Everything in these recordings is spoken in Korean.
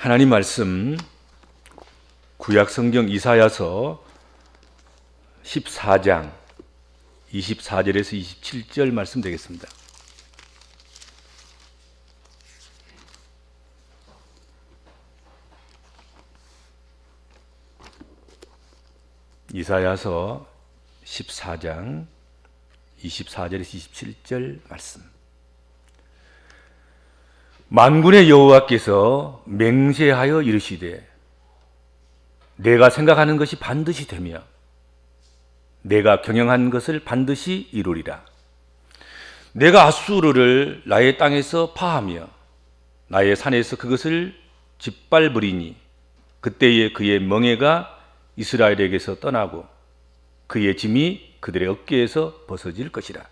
하나님 말씀 구약 성경 이사야서 14장 24절에서 27절 말씀 되겠습니다. 이사야서 14장 24절에서 27절 말씀. 만군의 여호와께서 맹세하여 이르시되 내가 생각하는 것이 반드시 되며 내가 경영한 것을 반드시 이루리라. 내가 아수르를 나의 땅에서 파하며 나의 산에서 그것을 짓밟으리니 그때에 그의 멍에가 이스라엘에게서 떠나고 그의 짐이 그들의 어깨에서 벗어질 것이라.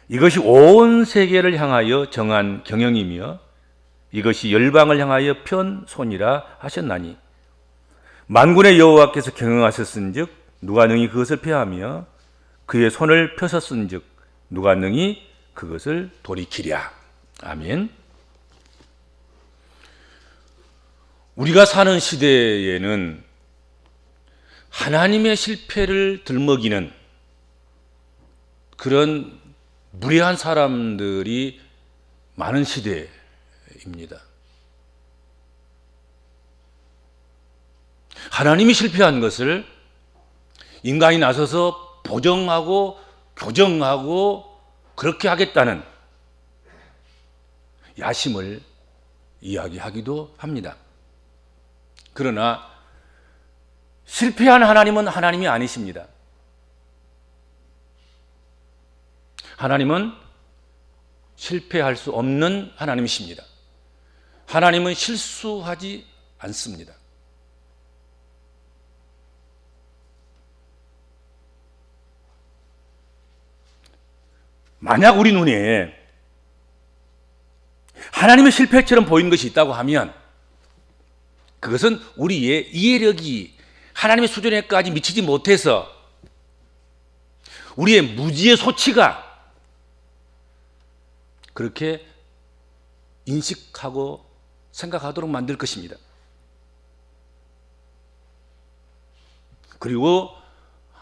이것이 온 세계를 향하여 정한 경영이며 이것이 열방을 향하여 편 손이라 하셨나니 만군의 여호와께서 경영하셨은즉 누가 능히 그것을 폐하며 그의 손을 펴셨은즉 누가 능히 그것을 돌이키랴. 아멘. 우리가 사는 시대에는 하나님의 실패를 들먹이는 그런 무례한 사람들이 많은 시대입니다. 하나님이 실패한 것을 인간이 나서서 보정하고 교정하고 그렇게 하겠다는 야심을 이야기하기도 합니다. 그러나 실패한 하나님은 하나님이 아니십니다. 하나님은 실패할 수 없는 하나님이십니다. 하나님은 실수하지 않습니다. 만약 우리 눈에 하나님의 실패처럼 보이는 것이 있다고 하면 그것은 우리의 이해력이 하나님의 수준에까지 미치지 못해서 우리의 무지의 소치가 그렇게 인식하고 생각하도록 만들 것입니다. 그리고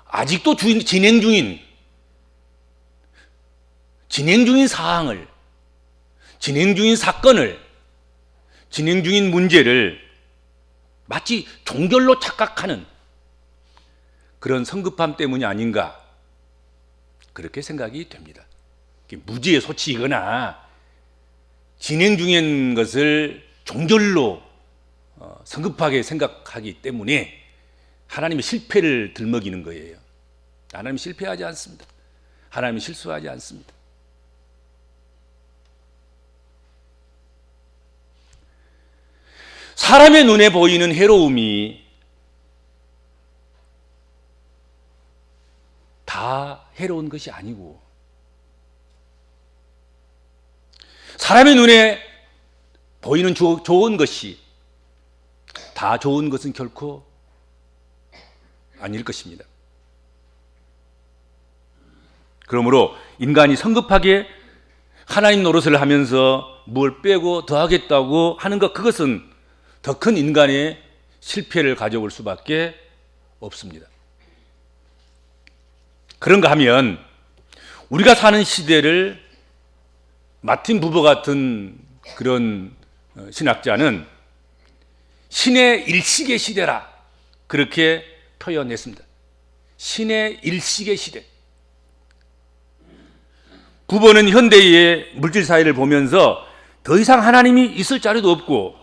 아직도 진행 중인 사항을, 진행 중인 사건을, 진행 중인 문제를 마치 종결로 착각하는 그런 성급함 때문이 아닌가 그렇게 생각이 됩니다. 무지의 소치이거나 진행 중인 것을 종결로 성급하게 생각하기 때문에 하나님의 실패를 들먹이는 거예요. 하나님이 실패하지 않습니다. 하나님이 실수하지 않습니다. 사람의 눈에 보이는 해로움이 다 해로운 것이 아니고 사람의 눈에 보이는 좋은 것이 다 좋은 것은 결코 아닐 것입니다. 그러므로 인간이 성급하게 하나님 노릇을 하면서 뭘 빼고 더하겠다고 하는 것, 그것은 더 큰 인간의 실패를 가져올 수밖에 없습니다. 그런가 하면 우리가 사는 시대를 마틴 부버 같은 그런 신학자는 신의 일식의 시대라 그렇게 표현했습니다. 신의 일식의 시대. 부버는 현대의 물질 사회를 보면서 더 이상 하나님이 있을 자리도 없고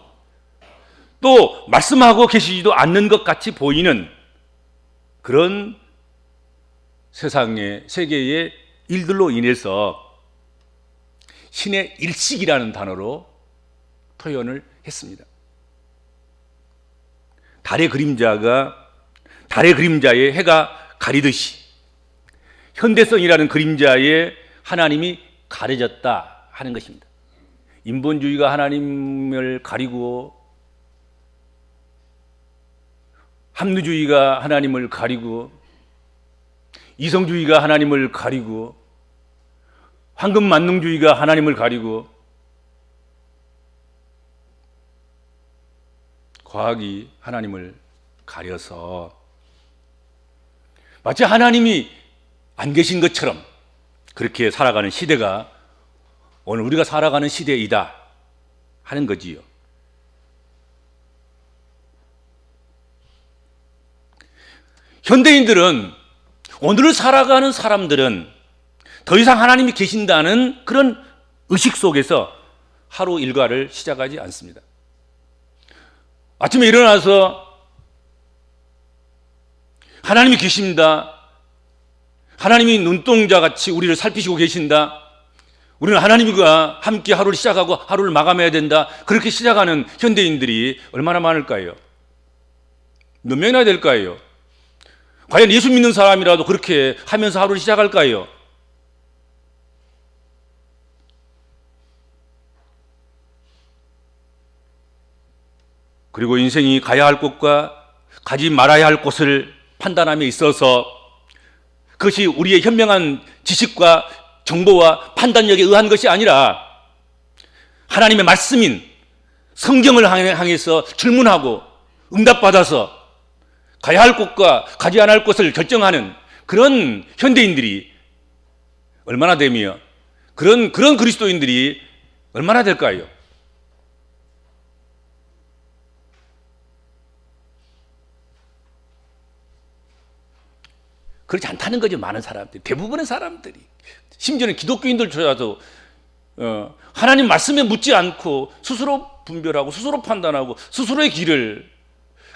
또 말씀하고 계시지도 않는 것 같이 보이는 그런 세계의 일들로 인해서 신의 일식이라는 단어로 표현을 했습니다. 달의 그림자에 해가 가리듯이 현대성이라는 그림자에 하나님이 가려졌다 하는 것입니다. 인본주의가 하나님을 가리고 합리주의가 하나님을 가리고 이성주의가 하나님을 가리고 황금만능주의가 하나님을 가리고 과학이 하나님을 가려서 마치 하나님이 안 계신 것처럼 그렇게 살아가는 시대가 오늘 우리가 살아가는 시대이다 하는 거지요. 현대인들은, 오늘을 살아가는 사람들은 더 이상 하나님이 계신다는 그런 의식 속에서 하루 일과를 시작하지 않습니다. 아침에 일어나서 하나님이 계십니다. 하나님이 눈동자같이 우리를 살피시고 계신다. 우리는 하나님과 함께 하루를 시작하고 하루를 마감해야 된다. 그렇게 시작하는 현대인들이 얼마나 많을까요? 몇 명이나 될까요? 과연 예수 믿는 사람이라도 그렇게 하면서 하루를 시작할까요? 그리고 인생이 가야 할 곳과 가지 말아야 할 곳을 판단함에 있어서 그것이 우리의 현명한 지식과 정보와 판단력에 의한 것이 아니라 하나님의 말씀인 성경을 향해서 질문하고 응답받아서 가야 할 곳과 가지 않을 곳을 결정하는 그런 현대인들이 얼마나 되며 그런 그리스도인들이 얼마나 될까요? 그렇지 않다는 거죠. 많은 사람들이, 대부분의 사람들이, 심지어는 기독교인들조차도 하나님 말씀에 묻지 않고 스스로 분별하고 스스로 판단하고 스스로의 길을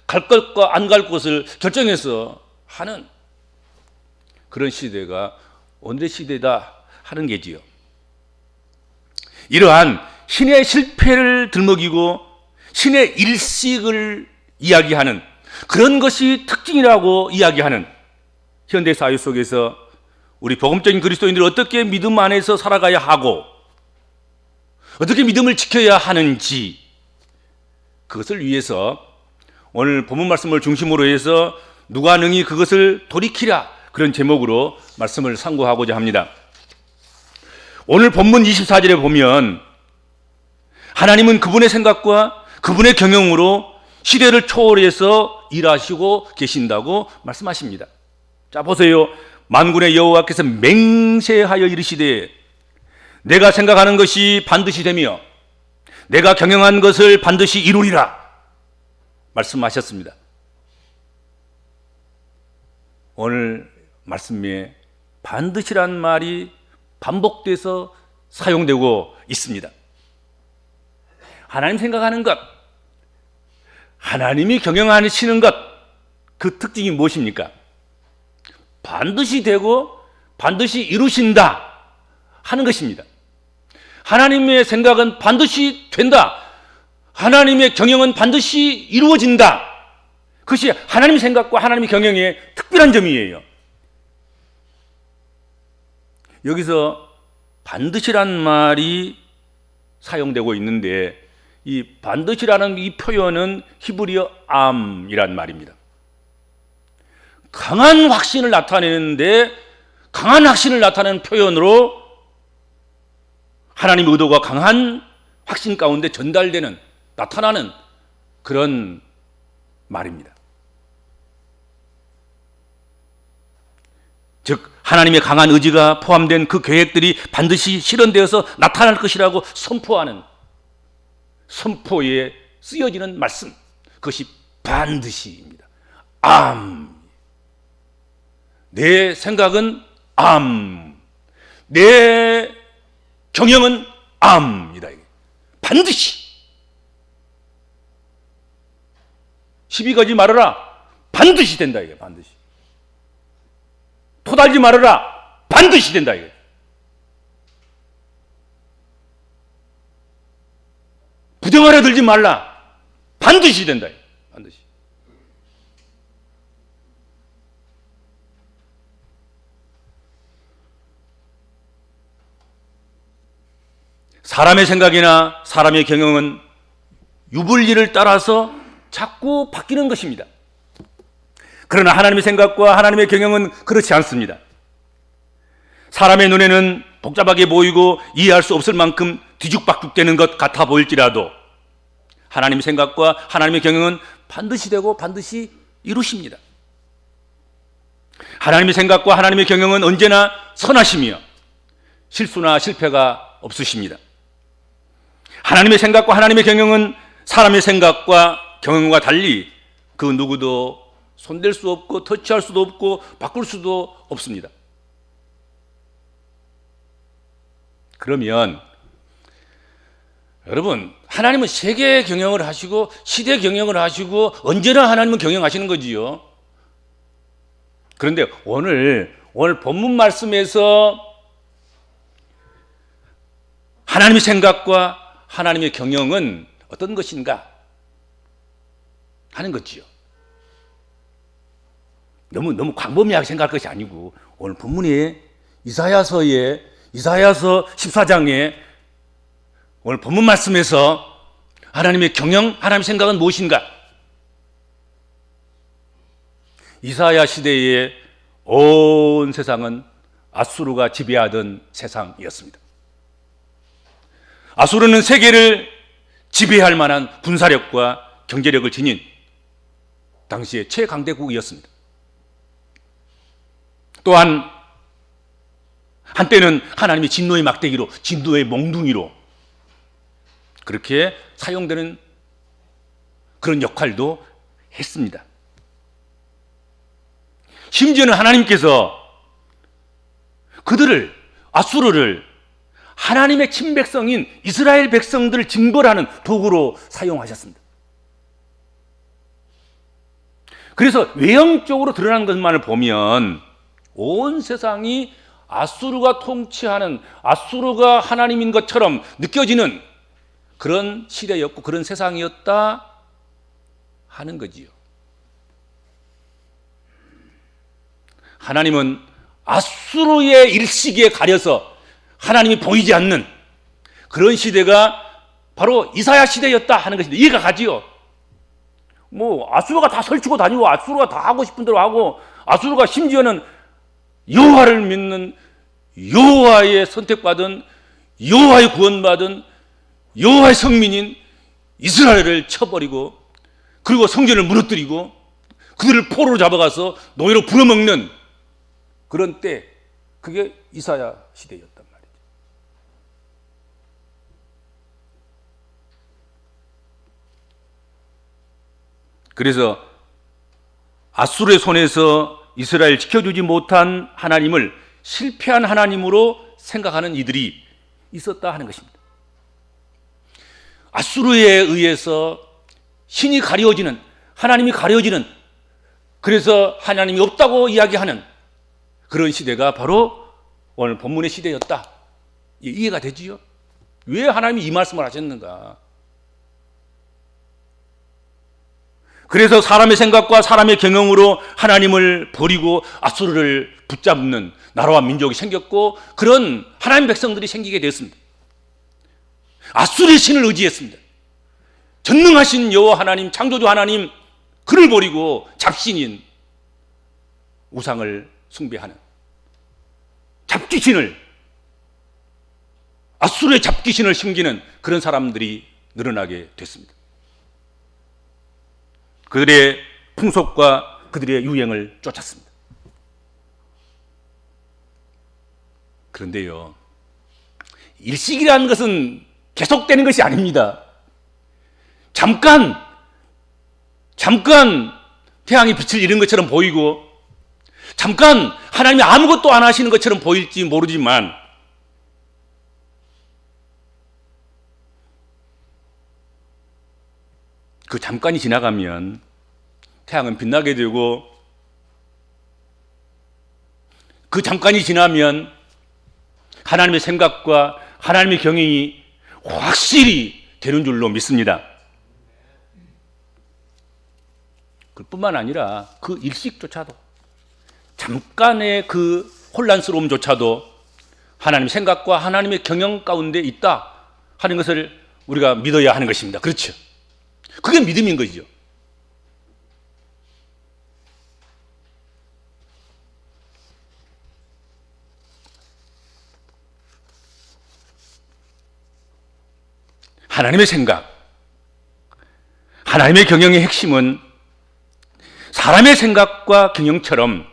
갈 것과 안 갈 곳을 결정해서 하는 그런 시대가 오늘의 시대다 하는 게지요. 이러한 신의 실패를 들먹이고 신의 일식을 이야기하는 그런 것이 특징이라고 이야기하는 현대 사회 속에서 우리 복음적인 그리스도인들이 어떻게 믿음 안에서 살아가야 하고 어떻게 믿음을 지켜야 하는지, 그것을 위해서 오늘 본문 말씀을 중심으로 해서 누가 능히 그것을 돌이키랴, 그런 제목으로 말씀을 상고하고자 합니다. 오늘 본문 24절에 보면 하나님은 그분의 생각과 그분의 경영으로 시대를 초월해서 일하시고 계신다고 말씀하십니다. 자, 보세요. 만군의 여호와께서 맹세하여 이르시되 내가 생각하는 것이 반드시 되며 내가 경영한 것을 반드시 이루리라 말씀하셨습니다. 오늘 말씀에 반드시란 말이 반복돼서 사용되고 있습니다. 하나님 생각하는 것, 하나님이 경영하시는 것, 그 특징이 무엇입니까? 반드시 되고 반드시 이루신다 하는 것입니다. 하나님의 생각은 반드시 된다. 하나님의 경영은 반드시 이루어진다. 그것이 하나님의 생각과 하나님의 경영의 특별한 점이에요. 여기서 반드시란 말이 사용되고 있는데 이 반드시라는 이 표현은 히브리어 암이란 말입니다. 강한 확신을 나타내는데 강한 확신을 나타내는 표현으로 하나님의 의도가 강한 확신 가운데 전달되는, 나타나는 그런 말입니다. 즉 하나님의 강한 의지가 포함된 그 계획들이 반드시 실현되어서 나타날 것이라고 선포하는 선포에 쓰여지는 말씀, 그것이 반드시입니다. 내 생각은 내 경영은 이다. 반드시. 시비 걸지 말아라. 반드시 된다. 이게 반드시. 토달지 말아라. 반드시 된다. 이게. 부정하려 들지 말라. 반드시 된다. 이게. 반드시. 사람의 생각이나 사람의 경영은 유불리를 따라서 자꾸 바뀌는 것입니다. 그러나 하나님의 생각과 하나님의 경영은 그렇지 않습니다. 사람의 눈에는 복잡하게 보이고 이해할 수 없을 만큼 뒤죽박죽되는 것 같아 보일지라도 하나님의 생각과 하나님의 경영은 반드시 되고 반드시 이루십니다. 하나님의 생각과 하나님의 경영은 언제나 선하시며 실수나 실패가 없으십니다. 하나님의 생각과 하나님의 경영은 사람의 생각과 경영과 달리 그 누구도 손댈 수 없고 터치할 수도 없고 바꿀 수도 없습니다. 그러면 여러분, 하나님은 세계 경영을 하시고 시대 경영을 하시고 언제나 하나님은 경영하시는 거지요. 그런데 오늘 본문 말씀에서 하나님의 생각과 하나님의 경영은 어떤 것인가 하는 거지요. 너무 광범위하게 생각할 것이 아니고 오늘 본문에 이사야서 14장에 오늘 본문 말씀에서 하나님의 경영, 하나님의 생각은 무엇인가? 이사야 시대의 온 세상은 아수르가 지배하던 세상이었습니다. 아수르는 세계를 지배할 만한 군사력과 경제력을 지닌 당시의 최강대국이었습니다. 또한 한때는 하나님의 진노의 막대기로, 진노의 몽둥이로 그렇게 사용되는 그런 역할도 했습니다. 심지어는 하나님께서 그들을, 아수르를 하나님의 친백성인 이스라엘 백성들을 징벌하는 도구로 사용하셨습니다. 그래서 외형적으로 드러난 것만을 보면 온 세상이 아수르가 통치하는, 아수르가 하나님인 것처럼 느껴지는 그런 시대였고 그런 세상이었다 하는 거지요. 하나님은 아수르의 일시기에 가려서 하나님이 보이지 않는 그런 시대가 바로 이사야 시대였다 하는 것인데 이해가 가지요. 아수르가 다 설치고 다니고 아수르가 다 하고 싶은 대로 하고 아수르가 심지어는 여호와를 믿는, 여호와의 선택받은, 여호와의 구원받은 여호와의 성민인 이스라엘을 쳐버리고 그리고 성전을 무너뜨리고 그들을 포로로 잡아가서 노예로 부려먹는 그런 때, 그게 이사야 시대였단 말이죠. 그래서 아수르의 손에서 이스라엘 지켜주지 못한 하나님을 실패한 하나님으로 생각하는 이들이 있었다 하는 것입니다. 아수르에 의해서 신이 가려지는, 하나님이 가려지는, 그래서 하나님이 없다고 이야기하는 그런 시대가 바로 오늘 본문의 시대였다. 이해가 되지요? 왜 하나님이 이 말씀을 하셨는가? 그래서 사람의 생각과 사람의 경영으로 하나님을 버리고 아수르를 붙잡는 나라와 민족이 생겼고 그런 하나님 백성들이 생기게 되었습니다. 아수르의 신을 의지했습니다. 전능하신 여호와 하나님, 창조주 하나님, 그를 버리고 잡신인 우상을 숭배하는 잡귀신을, 아수르의 잡귀신을 섬기는 그런 사람들이 늘어나게 됐습니다. 그들의 풍속과 그들의 유행을 쫓았습니다. 그런데요, 일식이라는 것은 계속되는 것이 아닙니다. 잠깐 태양이 빛을 잃은 것처럼 보이고 잠깐 하나님이 아무것도 안 하시는 것처럼 보일지 모르지만 그 잠깐이 지나가면 태양은 빛나게 되고 그 잠깐이 지나면 하나님의 생각과 하나님의 경영이 확실히 되는 줄로 믿습니다. 그뿐만 아니라 그 일식조차도, 잠깐의 그 혼란스러움조차도 하나님의 생각과 하나님의 경영 가운데 있다 하는 것을 우리가 믿어야 하는 것입니다. 그렇죠? 그게 믿음인 거죠. 하나님의 생각, 하나님의 경영의 핵심은 사람의 생각과 경영처럼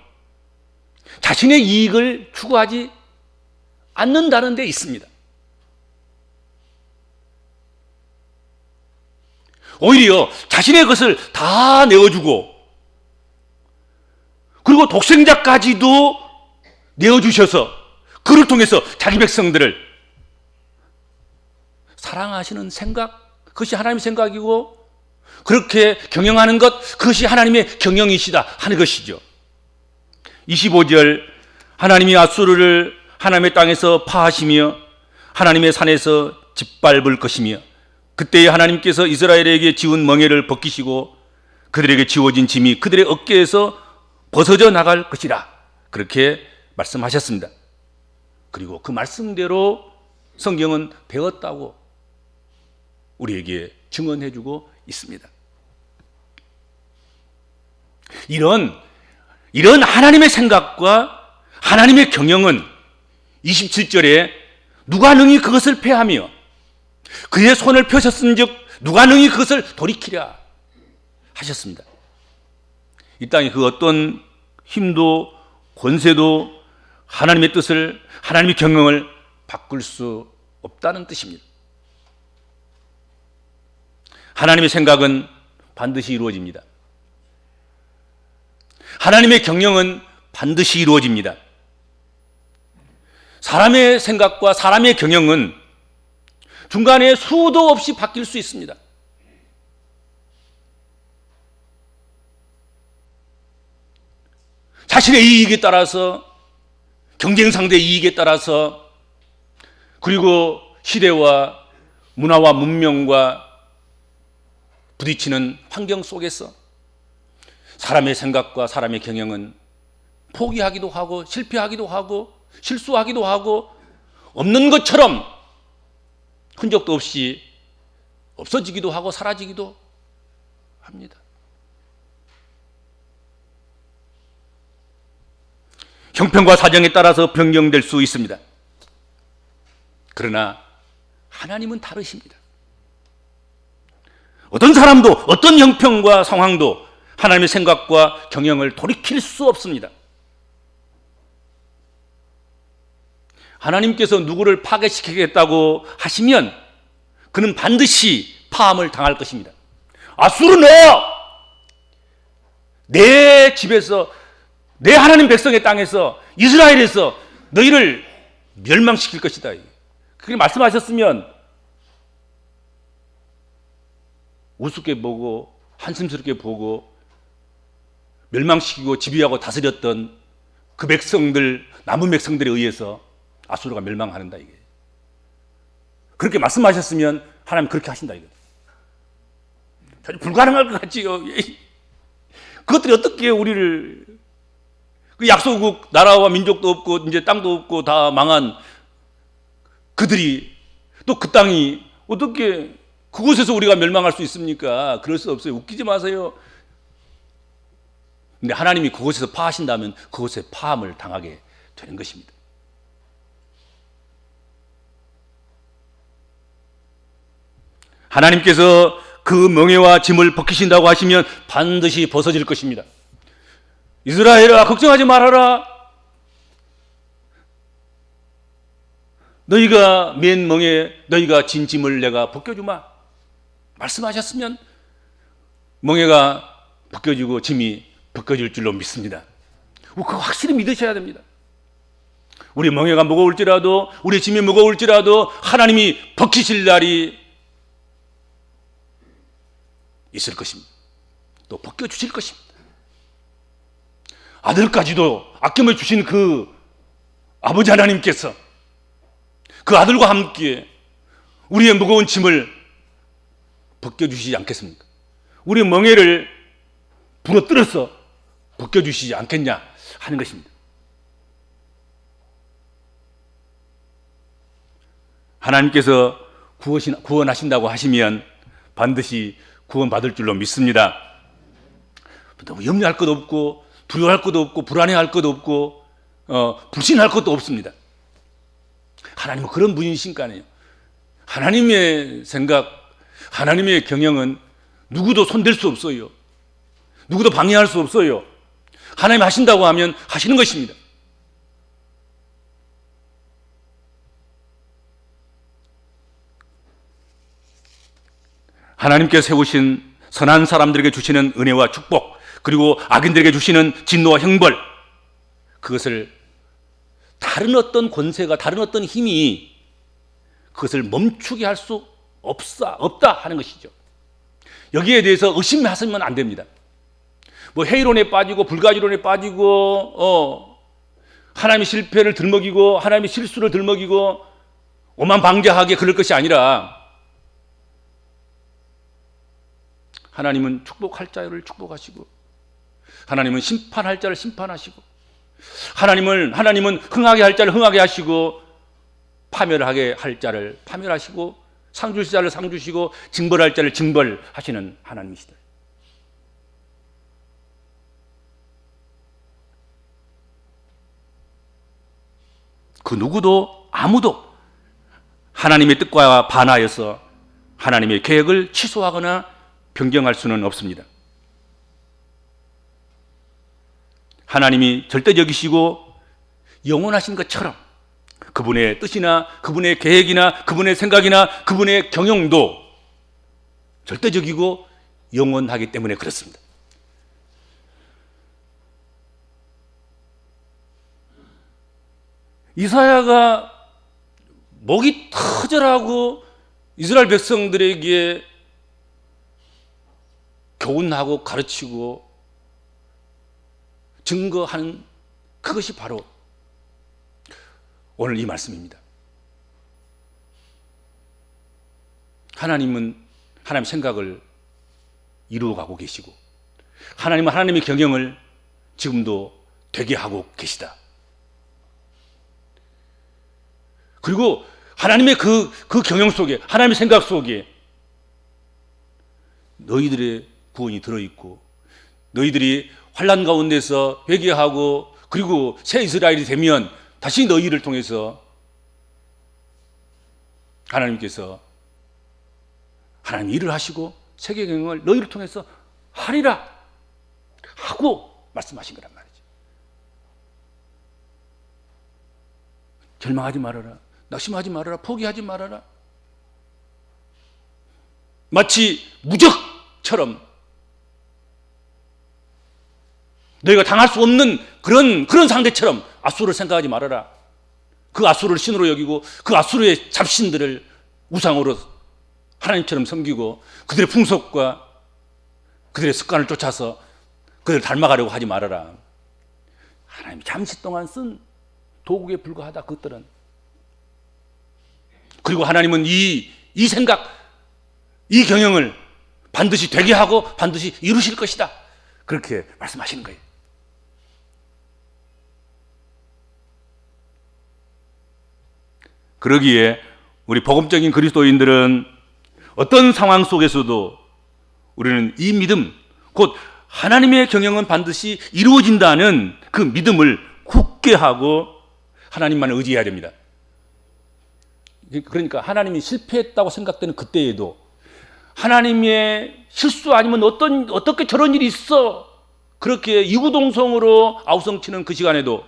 자신의 이익을 추구하지 않는다는 데 있습니다. 오히려 자신의 것을 다 내어주고 그리고 독생자까지도 내어주셔서 그를 통해서 자기 백성들을 사랑하시는 생각, 그것이 하나님의 생각이고 그렇게 경영하는 것, 그것이 하나님의 경영이시다 하는 것이죠. 25절, 하나님이 앗수르를 하나님의 땅에서 파하시며 하나님의 산에서 짓밟을 것이며 그때에 하나님께서 이스라엘에게 지운 멍에를 벗기시고 그들에게 지워진 짐이 그들의 어깨에서 벗어져 나갈 것이라 그렇게 말씀하셨습니다. 그리고 그 말씀대로 성경은 배웠다고 우리에게 증언해주고 있습니다. 이런 하나님의 생각과 하나님의 경영은 27절에 누가 능히 그것을 패하며 그의 손을 펴셨은즉 누가 능히 그것을 돌이키랴 하셨습니다. 이 땅에 그 어떤 힘도 권세도 하나님의 뜻을, 하나님의 경영을 바꿀 수 없다는 뜻입니다. 하나님의 생각은 반드시 이루어집니다. 하나님의 경영은 반드시 이루어집니다. 사람의 생각과 사람의 경영은 중간에 수도 없이 바뀔 수 있습니다. 자신의 이익에 따라서, 경쟁 상대의 이익에 따라서, 그리고 시대와 문화와 문명과 부딪히는 환경 속에서 사람의 생각과 사람의 경영은 포기하기도 하고 실패하기도 하고 실수하기도 하고 없는 것처럼 흔적도 없이 없어지기도 하고 사라지기도 합니다. 형편과 사정에 따라서 변경될 수 있습니다. 그러나 하나님은 다르십니다. 어떤 사람도 어떤 형편과 상황도 하나님의 생각과 경영을 돌이킬 수 없습니다. 하나님께서 누구를 파괴시키겠다고 하시면 그는 반드시 파함을 당할 것입니다. 앗수르 너! 내 집에서, 내 하나님 백성의 땅에서, 이스라엘에서 너희를 멸망시킬 것이다. 그렇게 말씀하셨으면 우습게 보고 한심스럽게 보고 멸망시키고 지배하고 다스렸던 그 백성들, 남은 백성들에 의해서 앗수르가 멸망한다 이게. 그렇게 말씀하셨으면 하나님 그렇게 하신다 이거. 전혀 불가능할 것 같지요. 그것들이 어떻게 우리를, 그 약소국 나라와 민족도 없고 이제 땅도 없고 다 망한 그들이 또 그 땅이 어떻게 그곳에서 우리가 멸망할 수 있습니까? 그럴 수 없어요. 웃기지 마세요. 근데 하나님이 그곳에서 파하신다면 그곳에 파함을 당하게 되는 것입니다. 하나님께서 그 멍에와 짐을 벗기신다고 하시면 반드시 벗어질 것입니다. 이스라엘아 걱정하지 말아라. 너희가 맨 멍에 너희가 진 짐을 내가 벗겨주마. 말씀하셨으면 멍에가 벗겨지고 짐이 벗겨질 줄로 믿습니다. 그거 확실히 믿으셔야 됩니다. 우리 멍에가 무거울지라도, 우리 짐이 무거울지라도 하나님이 벗기실 날이 있을 것입니다. 또 벗겨주실 것입니다. 아들까지도 아껴며 주신 그 아버지 하나님께서 그 아들과 함께 우리의 무거운 짐을 벗겨주시지 않겠습니까? 우리의 멍에를 부러뜨려서 벗겨주시지 않겠냐 하는 것입니다. 하나님께서 구원하신다고 하시면 반드시 구원받을 줄로 믿습니다. 너무 염려할 것도 없고 두려워할 것도 없고 불안해할 것도 없고 불신할 것도 없습니다. 하나님은 그런 분이신 거 아니에요. 하나님의 생각, 하나님의 경영은 누구도 손댈 수 없어요. 누구도 방해할 수 없어요. 하나님 하신다고 하면 하시는 것입니다. 하나님께 세우신 선한 사람들에게 주시는 은혜와 축복, 그리고 악인들에게 주시는 진노와 형벌, 그것을 다른 어떤 권세가, 다른 어떤 힘이 그것을 멈추게 할 수 없다 하는 것이죠. 여기에 대해서 의심하시면 안 됩니다. 뭐 회의론에 빠지고 불가지론에 빠지고 하나님의 실패를 들먹이고 하나님의 실수를 들먹이고 오만방자하게 그럴 것이 아니라, 하나님은 축복할 자를 축복하시고 하나님은 심판할 자를 심판하시고 하나님은 흥하게 할 자를 흥하게 하시고 파멸하게 할 자를 파멸하시고 상 주실 자를 상 주시고 징벌할 자를 징벌하시는 하나님이시다. 그 누구도 아무도 하나님의 뜻과 반하여서 하나님의 계획을 취소하거나 변경할 수는 없습니다. 하나님이 절대적이시고 영원하신 것처럼 그분의 뜻이나 그분의 계획이나 그분의 생각이나 그분의 경영도 절대적이고 영원하기 때문에 그렇습니다. 이사야가 목이 터져라고 이스라엘 백성들에게 교훈하고 가르치고 증거하는 그것이 바로 오늘 이 말씀입니다. 하나님은 하나님의 생각을 이루어가고 계시고 하나님은 하나님의 경영을 지금도 되게 하고 계시다. 그리고 하나님의 그 경영 속에, 하나님의 생각 속에 너희들의 구원이 들어있고 너희들이 환난 가운데서 회개하고 그리고 새 이스라엘이 되면 다시 너희를 통해서 하나님께서 하나님 일을 하시고 세계 경영을 너희를 통해서 하리라 하고 말씀하신 거란 말이죠. 절망하지 말아라, 낙심하지 말아라, 포기하지 말아라. 마치 무적처럼 너희가 당할 수 없는 그런 상대처럼 아수르를 생각하지 말아라. 그 아수르를 신으로 여기고 그 아수르의 잡신들을 우상으로 하나님처럼 섬기고 그들의 풍속과 그들의 습관을 쫓아서 그들을 닮아가려고 하지 말아라. 하나님이 잠시 동안 쓴 도구에 불과하다, 그것들은. 그리고 하나님은 이 생각, 이 경영을 반드시 되게 하고 반드시 이루실 것이다, 그렇게 말씀하시는 거예요. 그러기에 우리 복음적인 그리스도인들은 어떤 상황 속에서도 우리는 이 믿음, 곧 하나님의 경영은 반드시 이루어진다는 그 믿음을 굳게 하고 하나님만을 의지해야 됩니다. 그러니까 하나님이 실패했다고 생각되는 그때에도, 하나님의 실수 아니면 어떻게 저런 일이 있어, 그렇게 이구동성으로 아우성치는 그 시간에도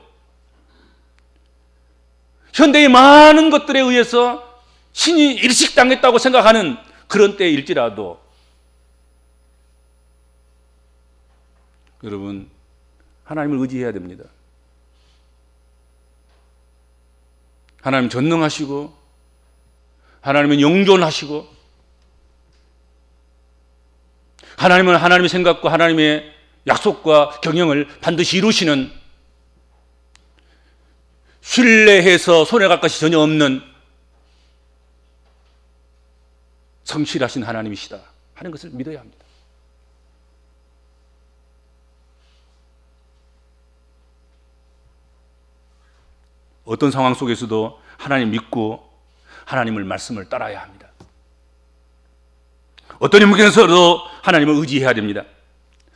현대의 많은 것들에 의해서 신이 일식당했다고 생각하는 그런 때일지라도 여러분, 하나님을 의지해야 됩니다. 하나님 전능하시고 하나님은 영존하시고 하나님은 하나님의 생각과 하나님의 약속과 경영을 반드시 이루시는, 신뢰해서 손해갈 것이 전혀 없는 성실하신 하나님이시다 하는 것을 믿어야 합니다. 어떤 상황 속에서도 하나님 믿고 하나님을 말씀을 따라야 합니다. 어떤 인물에서도 하나님을 의지해야 됩니다.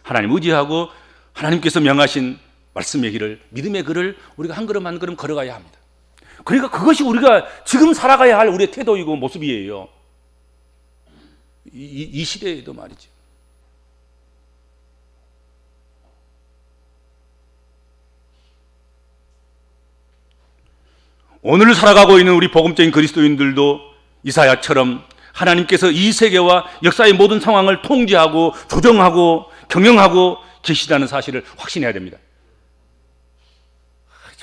하나님 의지하고 하나님께서 명하신 말씀의 길을, 믿음의 길을 우리가 한 걸음 한 걸음 걸어가야 합니다. 그러니까 그것이 우리가 지금 살아가야 할 우리의 태도이고 모습이에요. 이 시대에도 말이죠. 오늘 살아가고 있는 우리 복음적인 그리스도인들도 이사야처럼 하나님께서 이 세계와 역사의 모든 상황을 통제하고 조정하고 경영하고 계시다는 사실을 확신해야 됩니다.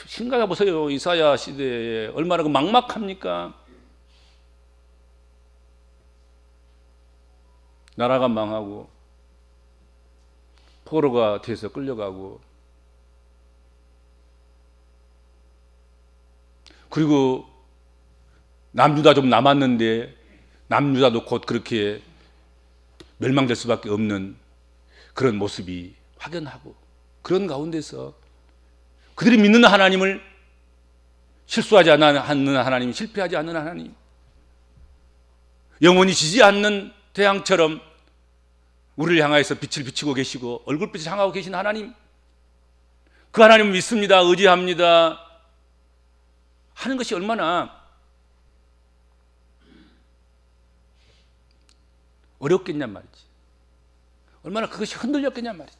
생각해 보세요. 이사야 시대에 얼마나 막막합니까? 나라가 망하고 포로가 돼서 끌려가고, 그리고 남유다 좀 남았는데 남유다도 곧 그렇게 멸망될 수밖에 없는 그런 모습이 확연하고, 그런 가운데서 그들이 믿는 하나님을 실수하지 않는 하나님, 실패하지 않는 하나님, 영원히 지지 않는 태양처럼 우리를 향하여서 빛을 비치고 계시고 얼굴빛을 향하고 계신 하나님, 그 하나님을 믿습니다, 의지합니다 하는 것이 얼마나 어렵겠냔 말이지. 얼마나 그것이 흔들렸겠냔 말이지.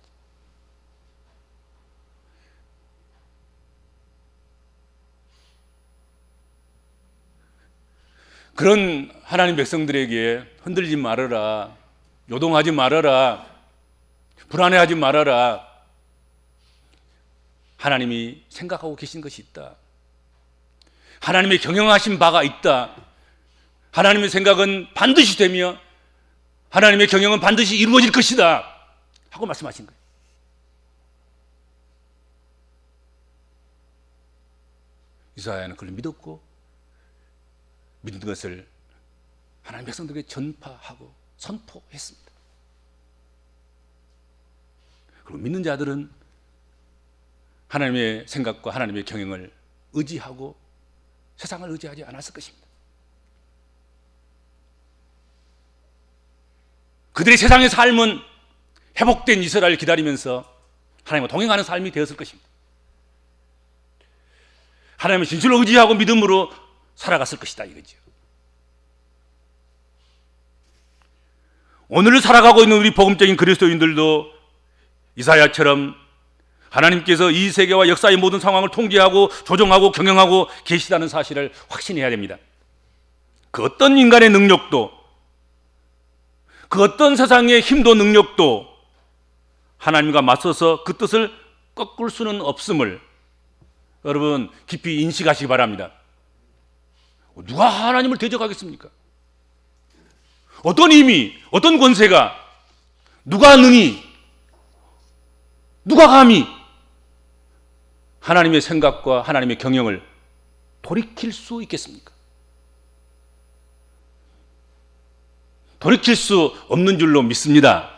그런 하나님 백성들에게 흔들리지 말아라, 요동하지 말아라, 불안해하지 말아라, 하나님이 생각하고 계신 것이 있다. 하나님의 경영하신 바가 있다. 하나님의 생각은 반드시 되며 하나님의 경영은 반드시 이루어질 것이다 하고 말씀하신 거예요. 이사야는 그걸 믿었고 믿는 것을 하나님 백성들에게 전파하고 선포했습니다. 그리고 믿는 자들은 하나님의 생각과 하나님의 경영을 의지하고 세상을 의지하지 않았을 것입니다. 그들의 세상의 삶은 회복된 이스라엘을 기다리면서 하나님과 동행하는 삶이 되었을 것입니다. 하나님의 진실로 의지하고 믿음으로 살아갔을 것이다 이거죠. 오늘을 살아가고 있는 우리 복음적인 그리스도인들도 이사야처럼 하나님께서 이 세계와 역사의 모든 상황을 통제하고 조정하고 경영하고 계시다는 사실을 확신해야 됩니다. 그 어떤 인간의 능력도, 그 어떤 세상의 힘도 능력도 하나님과 맞서서 그 뜻을 꺾을 수는 없음을 여러분 깊이 인식하시기 바랍니다. 누가 하나님을 대적하겠습니까? 어떤 힘이, 어떤 권세가, 누가 능히, 누가 감히 하나님의 생각과 하나님의 경영을 돌이킬 수 있겠습니까? 돌이킬 수 없는 줄로 믿습니다.